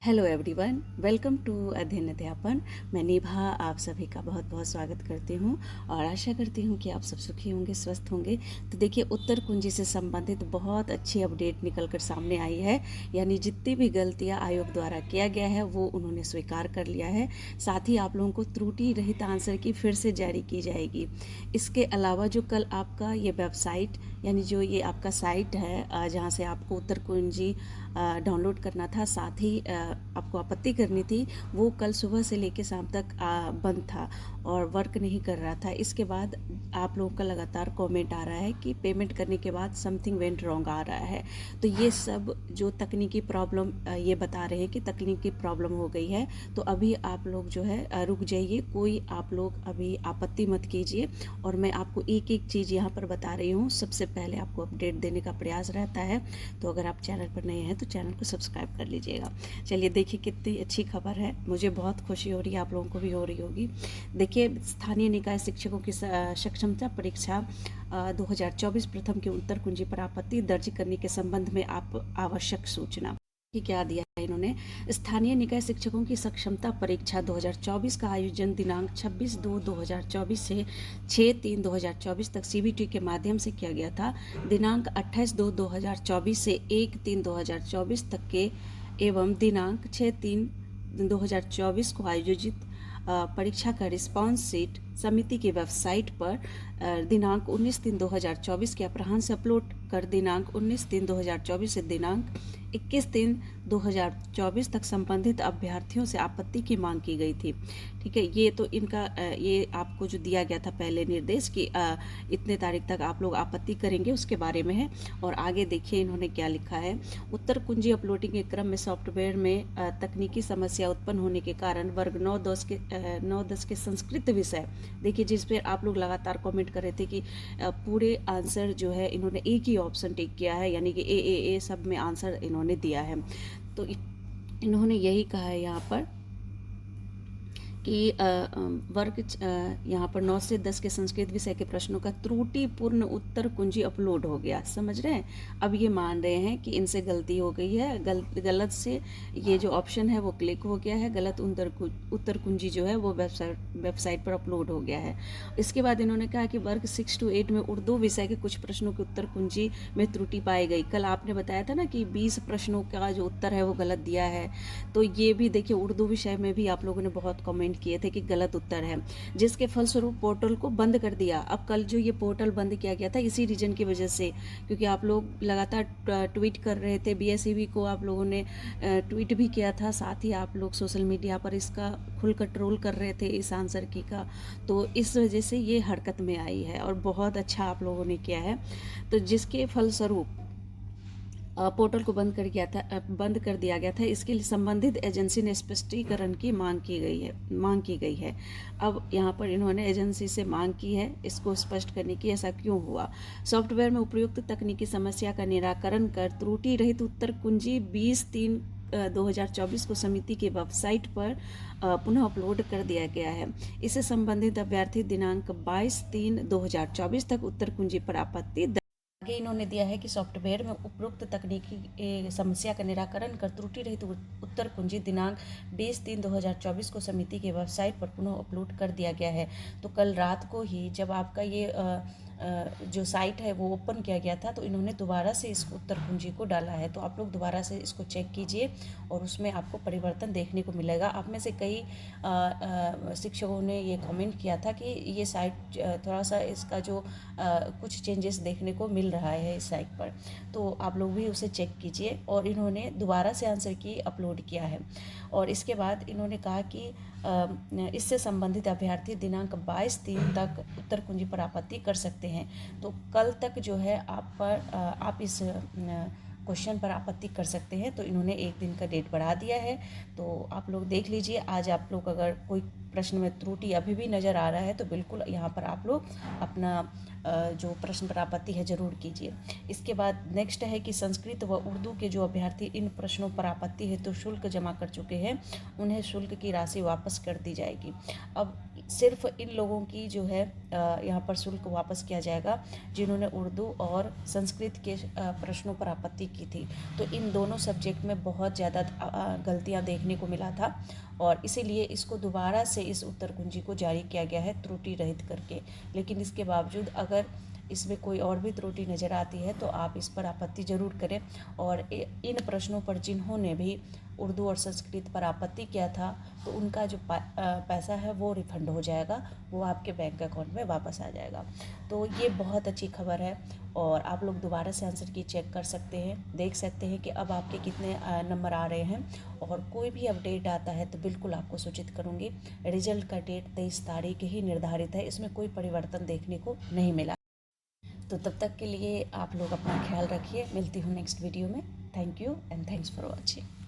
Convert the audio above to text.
Hello everyone, welcome to अध्ययन अध्यापन। मैं निभा आप सभी का बहुत बहुत स्वागत करती हूँ और आशा करती हूँ कि आप सब सुखी होंगे, स्वस्थ होंगे। तो देखिए, उत्तर कुंजी से संबंधित बहुत अच्छी अपडेट निकल कर सामने आई है। यानी जितनी भी गलतियाँ आयोग द्वारा किया गया है वो उन्होंने स्वीकार कर लिया है। साथ ही आप लोगों को त्रुटि रहित आंसर की फिर से जारी की जाएगी। इसके अलावा जो कल आपका ये वेबसाइट यानी जो ये आपका साइट है जहाँ से आपको उत्तर कुंजी डाउनलोड करना था, साथ ही आपको आपत्ति करनी थी, वो कल सुबह से लेकर शाम तक बंद था और वर्क नहीं कर रहा था। इसके बाद आप लोगों का लगातार कमेंट आ रहा है कि पेमेंट करने के बाद समथिंग वेंट रॉन्ग आ रहा है। तो ये सब जो तकनीकी प्रॉब्लम ये बता रहे हैं कि तकनीकी प्रॉब्लम हो गई है। तो अभी आप लोग जो है रुक जाइए, कोई आप लोग अभी आपत्ति मत कीजिए और मैं आपको एक एक चीज़ यहाँ पर बता रही हूँ। सबसे पहले आपको अपडेट देने का प्रयास रहता है, तो अगर आप चैनल पर नए हैं तो चैनल को सब्सक्राइब कर लीजिएगा। चलिए देखिए, कितनी अच्छी खबर है, मुझे बहुत खुशी हो रही है, आप लोगों को भी हो रही होगी। देखिए, स्थानीय निकाय शिक्षकों की सक्षमता परीक्षा 2024 प्रथम के उत्तर कुंजी पर आपत्ति दर्ज करने के संबंध में आप आवश्यक सूचना कि क्या दिया है इन्होंने। स्थानीय निकाय शिक्षकों की सक्षमता परीक्षा 2024 का आयोजन दिनांक 26/2/2024 से 6/3/2024 तक सीबीटी के माध्यम से किया गया था। दिनांक 28/2/2024 से 1/3/2024 तक के एवं दिनांक 6/3/2024 को आयोजित परीक्षा का रिस्पांस शीट समिति की वेबसाइट पर दिनांक 19/3/2024 के अपराह्न से अपलोड कर दिनांक 19/3/2024 से दिनांक 21/3/2024 तक संबंधित अभ्यर्थियों से आपत्ति की मांग की गई थी। ठीक है, ये तो इनका ये आपको जो दिया गया था पहले निर्देश कि इतने तारीख तक आप लोग आपत्ति करेंगे, उसके बारे में है। और आगे देखिए इन्होंने क्या लिखा है। उत्तर कुंजी अपलोडिंग के क्रम में सॉफ्टवेयर में तकनीकी समस्या उत्पन्न होने के कारण वर्ग 9-10 के संस्कृत विषय, देखिए जिस पर आप लोग लगातार कमेंट कर रहे थे कि पूरे आंसर जो है इन्होंने एक ही ऑप्शन टिक किया है, यानी कि ए सब में आंसर इन्होंने दिया है। तो इन्होंने यही कहा है यहाँ पर कि वर्ग यहाँ पर 9 से 10 के संस्कृत विषय के प्रश्नों का त्रुटिपूर्ण उत्तर कुंजी अपलोड हो गया। समझ रहे हैं, अब ये मान रहे हैं कि इनसे गलती हो गई है, गलत से ये जो ऑप्शन है वो क्लिक हो गया है, गलत उत्तर कुंजी जो है वो वेबसाइट पर अपलोड हो गया है। इसके बाद इन्होंने कहा कि वर्ग 6 to 8 में उर्दू विषय के कुछ प्रश्नों के उत्तर कुंजी में त्रुटि पाई गई। कल आपने बताया था ना कि 20 प्रश्नों का जो उत्तर है वो गलत दिया है। तो ये भी देखिए, उर्दू विषय में भी आप लोगों ने बहुत कमेंट किए थे कि गलत उत्तर है, जिसके फलस्वरूप पोर्टल को बंद कर दिया। अब कल जो ये पोर्टल बंद किया गया था इसी रीजन की वजह से, क्योंकि आप लोग लगातार ट्वीट कर रहे थे, बीएसईबी को आप लोगों ने ट्वीट भी किया था, साथ ही आप लोग सोशल मीडिया पर इसका खुलकर ट्रोल कर रहे थे इस आंसर की का। तो इस वजह से ये हरकत में आई है और बहुत अच्छा आप लोगों ने किया है। तो जिसके फलस्वरूप पोर्टल को बंद कर दिया गया था। इसके लिए संबंधित एजेंसी ने स्पष्टीकरण की मांग की गई है। अब यहाँ पर इन्होंने एजेंसी से मांग की है इसको स्पष्ट करने की, ऐसा क्यों हुआ। सॉफ्टवेयर में उपयुक्त तकनीकी समस्या का निराकरण कर त्रुटि रहित उत्तर कुंजी 20/3/2024 को समिति की वेबसाइट पर पुनः अपलोड कर दिया गया है। इससे संबंधित अभ्यर्थी दिनांक 22/3/2024 तक उत्तर कुंजी पर आपत्ति आगे इन्होंने दिया है कि सॉफ्टवेयर में उपरोक्त तकनीकी समस्या का निराकरण कर त्रुटि रहित उत्तर कुंजी दिनांक 20/3/2024 को समिति के वेबसाइट पर पुनः अपलोड कर दिया गया है। तो कल रात को ही जब आपका ये जो साइट है वो ओपन किया गया था तो इन्होंने दोबारा से इस उत्तर कुंजी को डाला है। तो आप लोग दोबारा से इसको चेक कीजिए और उसमें आपको परिवर्तन देखने को मिलेगा। आप में से कई शिक्षकों ने ये कमेंट किया था कि ये साइट थोड़ा सा इसका जो कुछ चेंजेस देखने को मिल रहा है इस साइट पर, तो आप लोग भी उसे चेक कीजिए। और इन्होंने दोबारा से आंसर की अपलोड किया है और इसके बाद इन्होंने कहा कि इससे संबंधित अभ्यर्थी दिनांक 22/3 तक उत्तर कुंजी पर आपत्ति कर सकते हैं। तो कल तक जो है आप इस क्वेश्चन पर आपत्ति कर सकते हैं। तो इन्होंने एक दिन का डेट बढ़ा दिया है, तो आप लोग देख लीजिए। आज आप लोग अगर कोई प्रश्न में त्रुटि अभी भी नज़र आ रहा है तो बिल्कुल यहाँ पर आप लोग अपना जो प्रश्न पर आपत्ति है ज़रूर कीजिए। इसके बाद नेक्स्ट है कि संस्कृत व उर्दू के जो अभ्यर्थी इन प्रश्नों पर आपत्ति हेतु शुल्क जमा कर चुके हैं उन्हें शुल्क की राशि वापस कर दी जाएगी। अब सिर्फ इन लोगों की जो है यहाँ पर शुल्क वापस किया जाएगा जिन्होंने उर्दू और संस्कृत के प्रश्नों पर आपत्ति की थी। तो इन दोनों सब्जेक्ट में बहुत ज़्यादा गलतियाँ देखने को मिला था और इसीलिए इसको दोबारा से इस उत्तर कुंजी को जारी किया गया है त्रुटि रहित करके। लेकिन इसके बावजूद अगर इसमें कोई और भी त्रुटि नज़र आती है तो आप इस पर आपत्ति ज़रूर करें। और इन प्रश्नों पर जिन्होंने भी उर्दू और संस्कृत पर आपत्ति किया था तो उनका जो पैसा है वो रिफ़ंड हो जाएगा, वो आपके बैंक अकाउंट में वापस आ जाएगा। तो ये बहुत अच्छी खबर है और आप लोग दोबारा से आंसर की चेक कर सकते हैं, देख सकते हैं कि अब आपके कितने नंबर आ रहे हैं। और कोई भी अपडेट आता है तो बिल्कुल आपको सूचित करूँगी। रिजल्ट का डेट 23 तारीख ही निर्धारित है, इसमें कोई परिवर्तन देखने को नहीं मिला। तो तब तक के लिए आप लोग अपना ख्याल रखिए। मिलती हूँ नेक्स्ट वीडियो में। Thank you and thanks for watching.